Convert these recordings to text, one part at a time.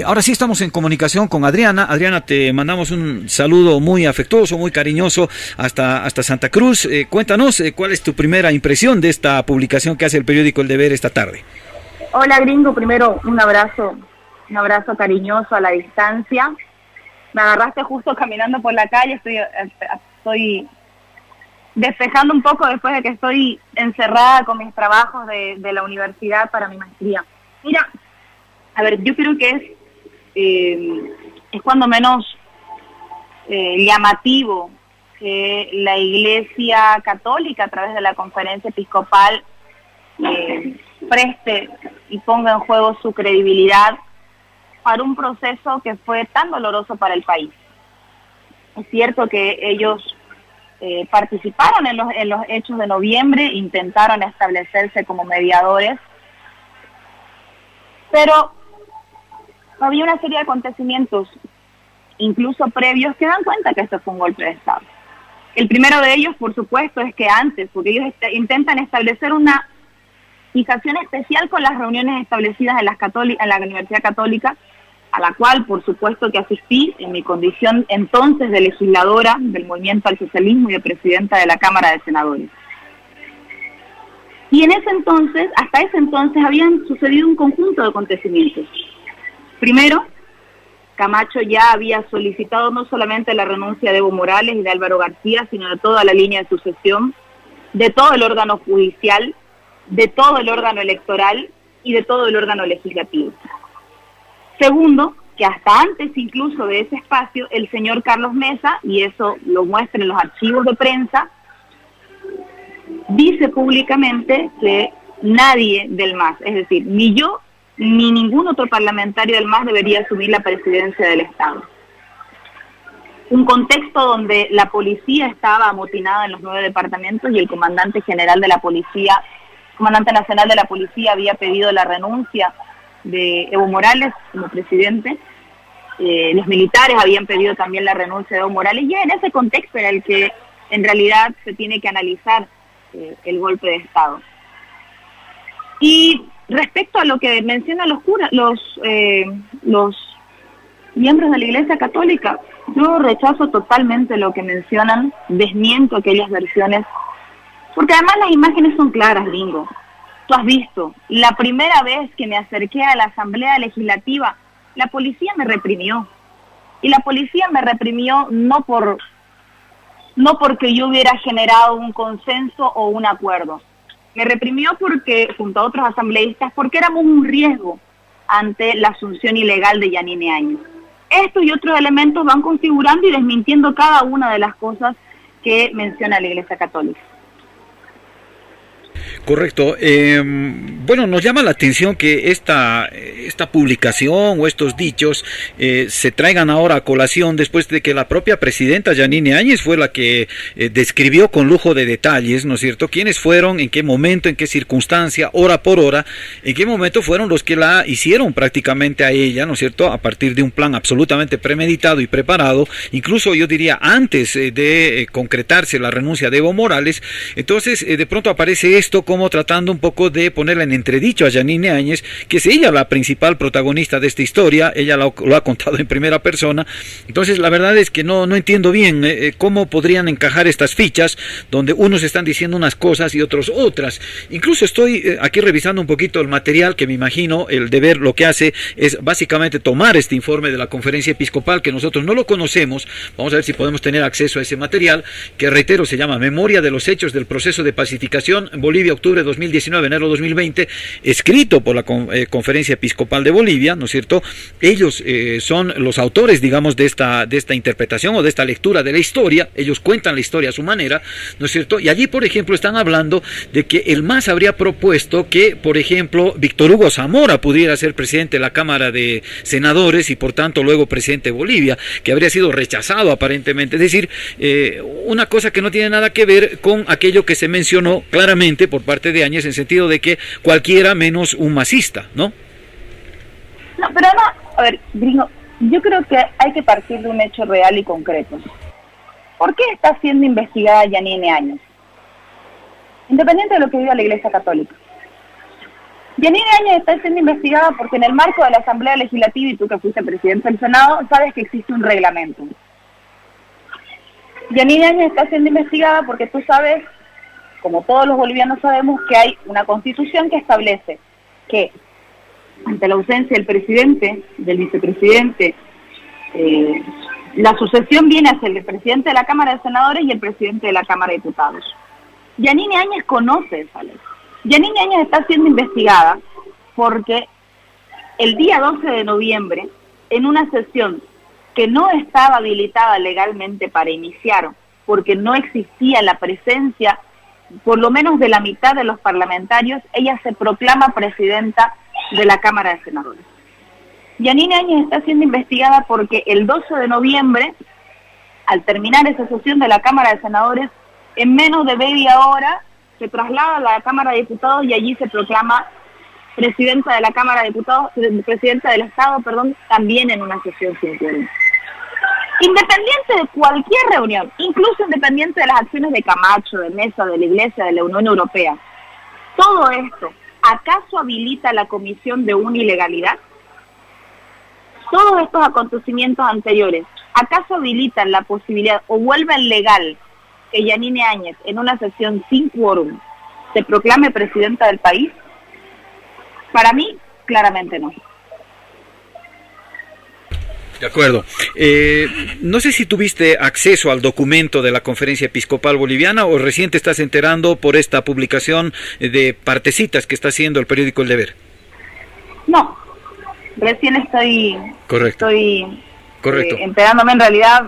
Ahora sí estamos en comunicación con Adriana. Adriana, te mandamos un saludo muy afectuoso, muy cariñoso hasta Santa Cruz. Cuéntanos cuál es tu primera impresión de esta publicación que hace el periódico El Deber esta tarde. Hola gringo, primero un abrazo cariñoso a la distancia. Me agarraste justo caminando por la calle, estoy despejando un poco después de que estoy encerrada con mis trabajos de la universidad para mi maestría. Mira, a ver, yo creo que es cuando menos llamativo que la Iglesia Católica, a través de la Conferencia Episcopal, preste y ponga en juego su credibilidad para un proceso que fue tan doloroso para el país. Es cierto que ellos participaron en los hechos de noviembre, intentaron establecerse como mediadores, pero había una serie de acontecimientos, incluso previos, que dan cuenta que esto fue un golpe de Estado. El primero de ellos, por supuesto, es que antes, porque ellos intentan establecer una fijación especial con las reuniones establecidas en la Universidad Católica, a la cual, por supuesto, que asistí en mi condición entonces de legisladora del Movimiento al Socialismo y de presidenta de la Cámara de Senadores. Y hasta ese entonces, habían sucedido un conjunto de acontecimientos. Primero, Camacho ya había solicitado no solamente la renuncia de Evo Morales y de Álvaro García, sino de toda la línea de sucesión, de todo el órgano judicial, de todo el órgano electoral y de todo el órgano legislativo. Segundo, que hasta antes incluso de ese espacio, el señor Carlos Mesa, y eso lo muestra en los archivos de prensa, dice públicamente que nadie del MAS, es decir, ni yo ni ningún otro parlamentario del MAS debería asumir la presidencia del Estado. Un contexto donde la policía estaba amotinada en los 9 departamentos y el comandante general de la policía, comandante nacional de la policía, había pedido la renuncia de Evo Morales como presidente. Los militares habían pedido también la renuncia de Evo Morales, y en ese contexto era el que en realidad se tiene que analizar el golpe de Estado. Y respecto a lo que mencionan los miembros de la Iglesia Católica, yo rechazo totalmente lo que mencionan, desmiento aquellas versiones, porque además las imágenes son claras, gringo. Tú has visto, la primera vez que me acerqué a la Asamblea Legislativa, la policía me reprimió. Y la policía me reprimió no porque yo hubiera generado un consenso o un acuerdo. Me reprimió porque, junto a otros asambleístas, porque éramos un riesgo ante la asunción ilegal de Yanine Áñez. Estos y otros elementos van configurando y desmintiendo cada una de las cosas que menciona la Iglesia Católica. Correcto. Bueno, nos llama la atención que esta publicación o estos dichos se traigan ahora a colación después de que la propia presidenta Yanine Áñez fue la que describió con lujo de detalles, ¿no es cierto?, quiénes fueron, en qué momento, en qué circunstancia, hora por hora, en qué momento fueron los que la hicieron prácticamente a ella, ¿no es cierto?, a partir de un plan absolutamente premeditado y preparado, incluso yo diría antes de concretarse la renuncia de Evo Morales. Entonces de pronto aparece esto como tratando un poco de ponerla en entredicho a Yanine Áñez, que es ella la principal protagonista de esta historia, ella lo ha contado en primera persona. Entonces la verdad es que no entiendo bien cómo podrían encajar estas fichas, donde unos están diciendo unas cosas y otros otras. Incluso estoy aquí revisando un poquito el material, que me imagino El Deber lo que hace es básicamente tomar este informe de la Conferencia Episcopal, que nosotros no lo conocemos. Vamos a ver si podemos tener acceso a ese material, que reitero, se llama Memoria de los Hechos del Proceso de Pacificación en Bolivia, octubre de 2019, enero 2020, escrito por la Conferencia Episcopal de Bolivia, ¿no es cierto? Ellos son los autores, digamos, de esta interpretación o de esta lectura de la historia. Ellos cuentan la historia a su manera, ¿no es cierto? Y allí, por ejemplo, están hablando de que el MAS habría propuesto que, por ejemplo, Víctor Hugo Zamora pudiera ser presidente de la Cámara de Senadores y, por tanto, luego presidente de Bolivia, que habría sido rechazado aparentemente. Es decir, una cosa que no tiene nada que ver con aquello que se mencionó claramente por parte de Áñez, en sentido de que cualquiera menos un masista, ¿no? No, pero además, a ver, gringo, yo creo que hay que partir de un hecho real y concreto. ¿Por qué está siendo investigada Yanine Áñez? Independiente de lo que diga la Iglesia Católica. Yanine Áñez está siendo investigada porque en el marco de la Asamblea Legislativa, y tú que fuiste presidente del Senado, sabes que existe un reglamento. Yanine Áñez está siendo investigada porque tú sabes, como todos los bolivianos sabemos, que hay una constitución que establece que ante la ausencia del presidente, del vicepresidente, la sucesión viene hacia el presidente de la Cámara de Senadores y el presidente de la Cámara de Diputados. Yanine Áñez conoce esa ley. Yanine Áñez está siendo investigada porque el día 12 de noviembre, en una sesión que no estaba habilitada legalmente para iniciar, porque no existía la presencia, por lo menos de la mitad de los parlamentarios, ella se proclama presidenta de la Cámara de Senadores. Yanine Áñez está siendo investigada porque el 12 de noviembre, al terminar esa sesión de la Cámara de Senadores, en menos de media hora se traslada a la Cámara de Diputados y allí se proclama presidenta de la Cámara de Diputados, presidenta del Estado, perdón, también en una sesión sin quórum. Independiente de cualquier reunión, incluso independiente de las acciones de Camacho, de Mesa, de la Iglesia, de la Unión Europea, todo esto, ¿acaso habilita la comisión de una ilegalidad? Todos estos acontecimientos anteriores, ¿acaso habilitan la posibilidad o vuelven legal que Yanine Áñez, en una sesión sin quórum, se proclame presidenta del país? Para mí, claramente no. De acuerdo. No sé si tuviste acceso al documento de la Conferencia Episcopal Boliviana o recién te estás enterando por esta publicación de partecitas que está haciendo el periódico El Deber. No, recién estoy Correcto. enterándome. En realidad,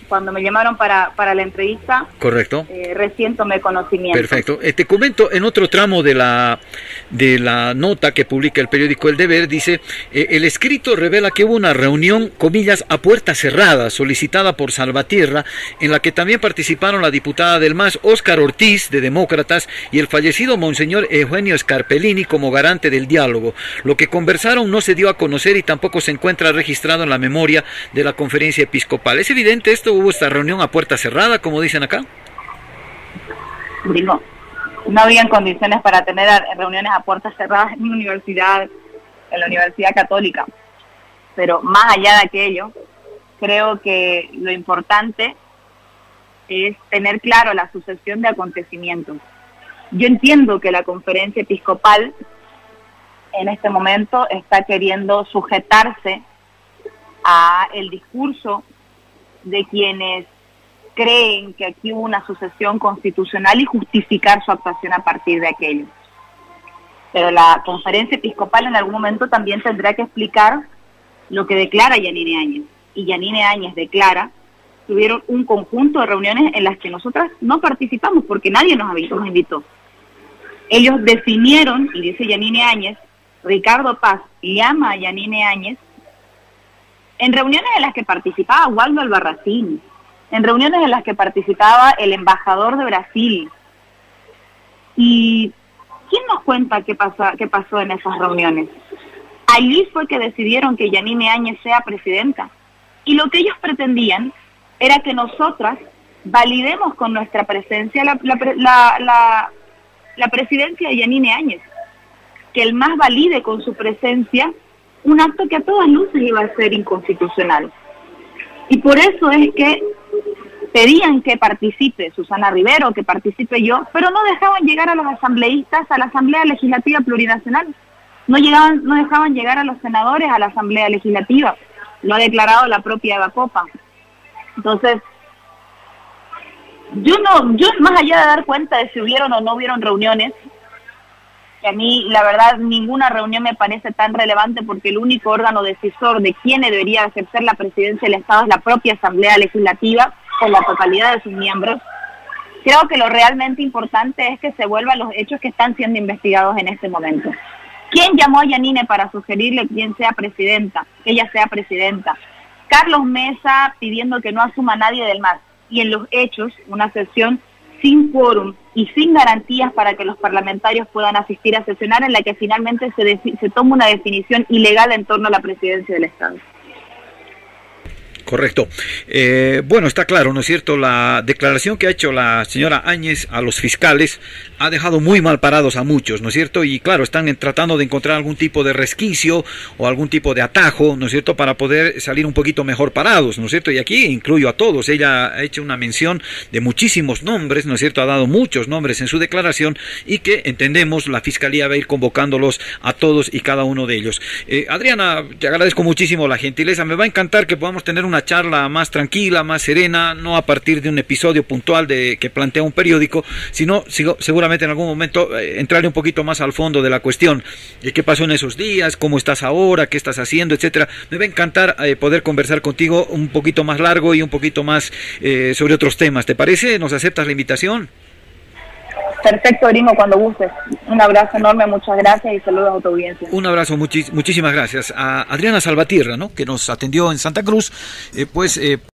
cuando me llamaron para la entrevista, correcto, recién tomé conocimiento. Perfecto. Te comento, en otro tramo de la nota que publica el periódico El Deber, dice, el escrito revela que hubo una reunión, comillas, a puerta cerrada, solicitada por Salvatierra, en la que también participaron la diputada del MAS, Óscar Ortiz, de Demócratas, y el fallecido Monseñor Eugenio Scarpellini como garante del diálogo. Lo que conversaron no se dio a conocer y tampoco se encuentra registrado en la memoria de la Conferencia Episcopal. ¿Es evidente esto? ¿Hubo esta reunión a puerta cerrada, como dicen acá? Digo, no habían condiciones para tener reuniones a puertas cerradas en la Universidad Católica. Pero más allá de aquello, creo que lo importante es tener claro la sucesión de acontecimientos. Yo entiendo que la Conferencia Episcopal en este momento está queriendo sujetarse a el discurso de quienes creen que aquí hubo una sucesión constitucional y justificar su actuación a partir de aquello. Pero la Conferencia Episcopal en algún momento también tendrá que explicar lo que declara Yanine Áñez. Y Yanine Áñez declara que hubieron un conjunto de reuniones en las que nosotras no participamos porque nadie nos invitó. Ellos definieron, y dice Yanine Áñez, Ricardo Paz llama a Yanine Áñez en reuniones en las que participaba Waldo Albarracín, en reuniones en las que participaba el embajador de Brasil. ¿Y quién nos cuenta qué pasó en esas reuniones? Allí fue que decidieron que Yanine Áñez sea presidenta. Y lo que ellos pretendían era que nosotras validemos con nuestra presencia la presidencia de Yanine Áñez. Que el MAS valide con su presencia un acto que a todas luces iba a ser inconstitucional. Y por eso es que pedían que participe Susana Rivero, que participe yo, pero no dejaban llegar a los asambleístas a la Asamblea Legislativa Plurinacional. No dejaban llegar a los senadores a la Asamblea Legislativa. Lo ha declarado la propia Eva Copa. Entonces, yo más allá de dar cuenta de si hubieron o no hubieron reuniones, que a mí, la verdad, ninguna reunión me parece tan relevante porque el único órgano decisor de quién debería ejercer la presidencia del Estado es la propia Asamblea Legislativa, con la totalidad de sus miembros. Creo que lo realmente importante es que se vuelvan los hechos que están siendo investigados en este momento. ¿Quién llamó a Yanine para sugerirle quién sea presidenta, que ella sea presidenta? Carlos Mesa pidiendo que no asuma nadie del MAS. Y en los hechos, una sesión sin quórum y sin garantías para que los parlamentarios puedan asistir a sesionar, en la que finalmente se toma una definición ilegal en torno a la presidencia del Estado. Correcto. Bueno, está claro, ¿no es cierto? La declaración que ha hecho la señora Áñez a los fiscales ha dejado muy mal parados a muchos, ¿no es cierto? Y claro, están tratando de encontrar algún tipo de resquicio o algún tipo de atajo, ¿no es cierto?, para poder salir un poquito mejor parados, ¿no es cierto? Y aquí incluyo a todos. Ella ha hecho una mención de muchísimos nombres, ¿no es cierto? Ha dado muchos nombres en su declaración y que entendemos la Fiscalía va a ir convocándolos a todos y cada uno de ellos. Adriana, te agradezco muchísimo la gentileza. Me va a encantar que podamos tener una charla más tranquila, más serena, no a partir de un episodio puntual que plantea un periódico, sino seguramente en algún momento entrarle un poquito más al fondo de la cuestión. ¿Qué pasó en esos días? ¿Cómo estás ahora? ¿Qué estás haciendo? Etcétera. Me va a encantar poder conversar contigo un poquito más largo y un poquito más sobre otros temas. ¿Te parece? ¿Nos aceptas la invitación? Perfecto, Gringo, cuando gustes. Un abrazo enorme, muchas gracias y saludos a tu audiencia. Un abrazo, muchísimas gracias a Adriana Salvatierra, ¿no?, que nos atendió en Santa Cruz,